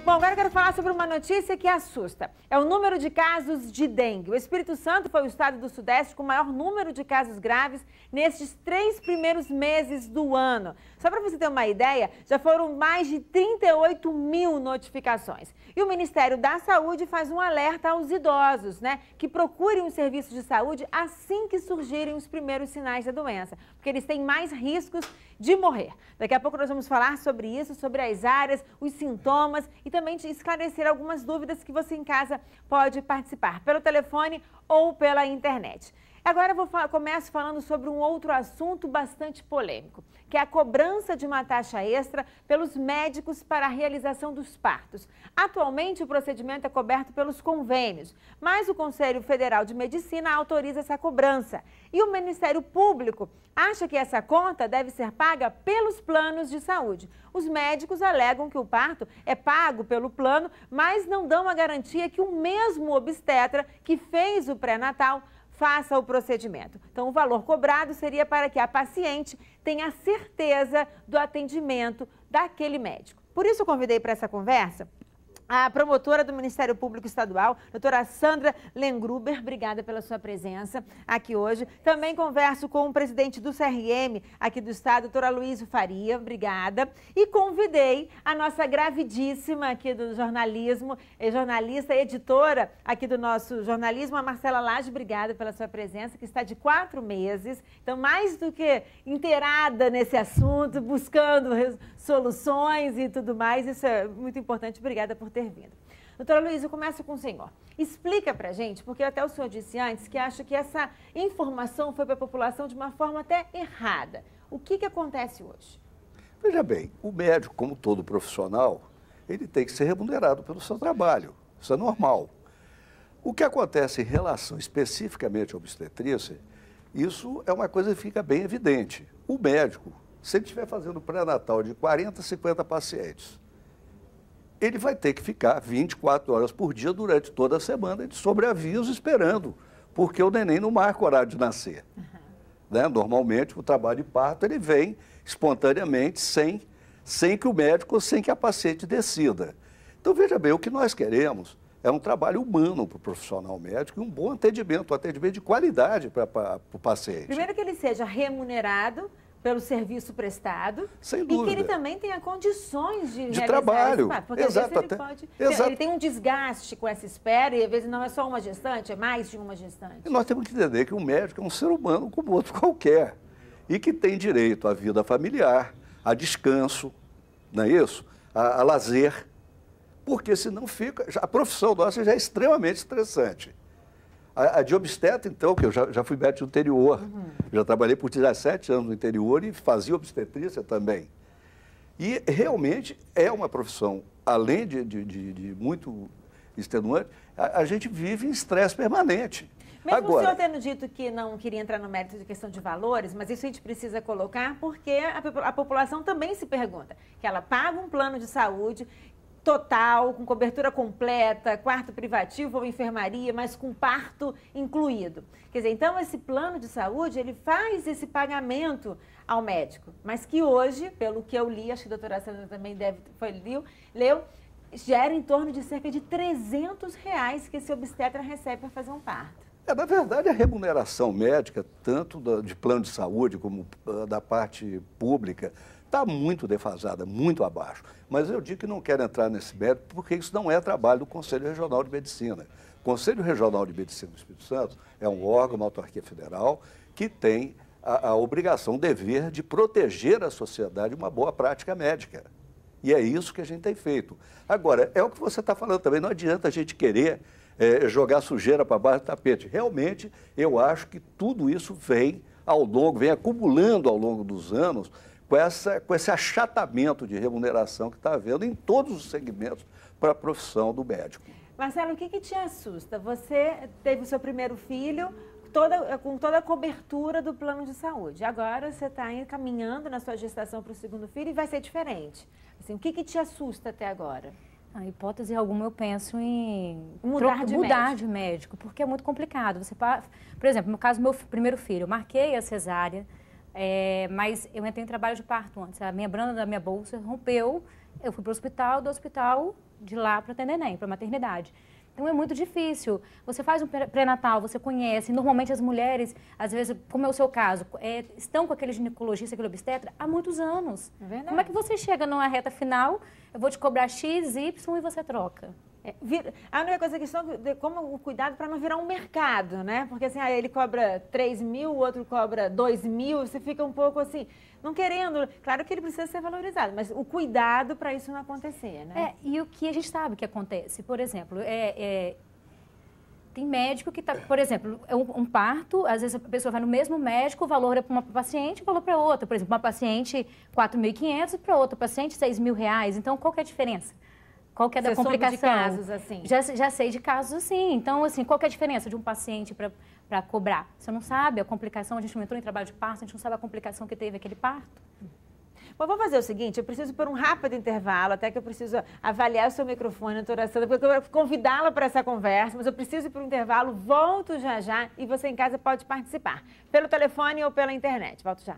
Bom, agora eu quero falar sobre uma notícia que assusta. É o número de casos de dengue. O Espírito Santo foi o estado do Sudeste com o maior número de casos graves nestes 3 primeiros meses do ano. Só para você ter uma ideia, já foram mais de 38 mil notificações. E o Ministério da Saúde faz um alerta aos idosos, que procurem um serviço de saúde assim que surgirem os primeiros sinais da doença, porque eles têm mais riscos de morrer. Daqui a pouco nós vamos falar sobre isso, sobre as áreas, os sintomas e também te esclarecer algumas dúvidas que você em casa pode participar pelo telefone ou pela internet. Agora eu começo falando sobre um outro assunto bastante polêmico, que é a cobrança de uma taxa extra pelos médicos para a realização dos partos. Atualmente, o procedimento é coberto pelos convênios, mas o Conselho Federal de Medicina autoriza essa cobrança. E o Ministério Público acha que essa conta deve ser paga pelos planos de saúde. Os médicos alegam que o parto é pago pelo plano, mas não dão a garantia que o mesmo obstetra que fez o pré-natal faça o procedimento. Então, o valor cobrado seria para que a paciente tenha certeza do atendimento daquele médico. Por isso, eu convidei para essa conversa a promotora do Ministério Público Estadual, doutora Sandra Lengruber. Obrigada pela sua presença aqui hoje. Também converso com o presidente do CRM aqui do estado, doutora Luísio Faria. Obrigada. E convidei a nossa gravidíssima aqui do jornalismo, jornalista e editora aqui do nosso jornalismo, a Marcela Lage. Obrigada pela sua presença, que está de 4 meses. Então, mais do que inteirada nesse assunto, buscando soluções e tudo mais. Isso é muito importante. Obrigada por ter vindo. Doutora Luísa, eu começo com o senhor. Explica pra gente, porque até o senhor disse antes que acha que essa informação foi para a população de uma forma até errada. O que acontece hoje? Veja bem, o médico, como todo profissional, ele tem que ser remunerado pelo seu trabalho. Isso é normal. O que acontece em relação especificamente à obstetrícia, isso é uma coisa que fica bem evidente. O médico, se ele estiver fazendo pré-natal de 40, 50 pacientes, ele vai ter que ficar 24 horas por dia durante toda a semana de sobreaviso esperando, porque o neném não marca o horário de nascer. Normalmente, o trabalho de parto ele vem espontaneamente, sem que o médico, sem que a paciente decida. Então, veja bem, o que nós queremos é um trabalho humano para o profissional médico e um bom atendimento, um atendimento de qualidade para o paciente. Primeiro que ele seja remunerado pelo serviço prestado. Sem dúvida. E que ele também tenha condições de realizar trabalho. Esse porque Exato, às vezes ele tem um desgaste com essa espera e às vezes não é só uma gestante, é mais de uma gestante. E nós temos que entender que um médico é um ser humano como outro qualquer e que tem direito à vida familiar, a descanso, não é isso? A lazer, porque senão fica... A profissão nossa já é extremamente estressante. A de obstetra, então, que eu já fui médico do interior, já trabalhei por 17 anos no interior e fazia obstetrícia também. E realmente é uma profissão, além de muito extenuante, a gente vive em estresse permanente. Mesmo Agora, o senhor tendo dito que não queria entrar no mérito de questão de valores, mas isso a gente precisa colocar porque a população também se pergunta, que ela paga um plano de saúde total, com cobertura completa, quarto privativo ou enfermaria, mas com parto incluído. Quer dizer, então esse plano de saúde, ele faz esse pagamento ao médico, mas que hoje, pelo que eu li, acho que a doutora Sandra também leu, gera em torno de cerca de R$300 que esse obstetra recebe para fazer um parto. Na verdade, a remuneração médica, tanto de plano de saúde como da parte pública, está muito defasada, muito abaixo. Mas eu digo que não quero entrar nesse mérito porque isso não é trabalho do Conselho Regional de Medicina. O Conselho Regional de Medicina do Espírito Santo é um órgão, uma autarquia federal, que tem a obrigação, o dever de proteger a sociedade uma boa prática médica. E é isso que a gente tem feito. Agora, é o que você está falando também, não adianta a gente querer jogar sujeira para baixo do tapete. Realmente, eu acho que tudo isso vem acumulando ao longo dos anos, com esse achatamento de remuneração que está havendo em todos os segmentos para a profissão do médico. Marcelo, o que te assusta? Você teve o seu primeiro filho com toda a cobertura do plano de saúde. Agora você está caminhando na sua gestação para o segundo filho e vai ser diferente. Assim, o que te assusta até agora? A hipótese alguma eu penso em mudar de médico, porque é muito complicado. Por exemplo, no caso do meu primeiro filho, eu marquei a cesárea, Mas eu entrei em trabalho de parto antes. A membrana da minha bolsa rompeu, eu fui para o hospital, do hospital de lá para ter neném, para maternidade. Então é muito difícil. Você faz um pré-natal, você conhece. Normalmente as mulheres, às vezes, como é o seu caso, estão com aquele ginecologista, aquele obstetra há muitos anos. É verdade. Como é que você chega numa reta final, eu vou te cobrar X, Y e você troca? A única coisa é a questão de como o cuidado para não virar um mercado, né? Porque assim, ele cobra 3 mil, o outro cobra 2 mil, você fica um pouco assim, não querendo. Claro que ele precisa ser valorizado, mas o cuidado para isso não acontecer, né? E o que a gente sabe que acontece, por exemplo, tem médico que está, por exemplo, um parto, às vezes a pessoa vai no mesmo médico, o valor é para uma paciente, o valor para outra. Por exemplo, uma paciente 4.500 para outra paciente 6.000 reais. Então, qual que é a diferença? Qual que é da complicação? De casos assim? Já sei de casos assim. Então, assim, qual que é a diferença de um paciente para cobrar? Você não sabe a complicação, a gente não entrou em trabalho de parto, a gente não sabe a complicação que teve aquele parto. Bom, vamos fazer o seguinte, eu preciso por um rápido intervalo, até que eu preciso avaliar o seu microfone, doutora Sandra, porque eu vou convidá-la para essa conversa, mas eu preciso ir por um intervalo, volto já já e você em casa pode participar, pelo telefone ou pela internet. Volto já.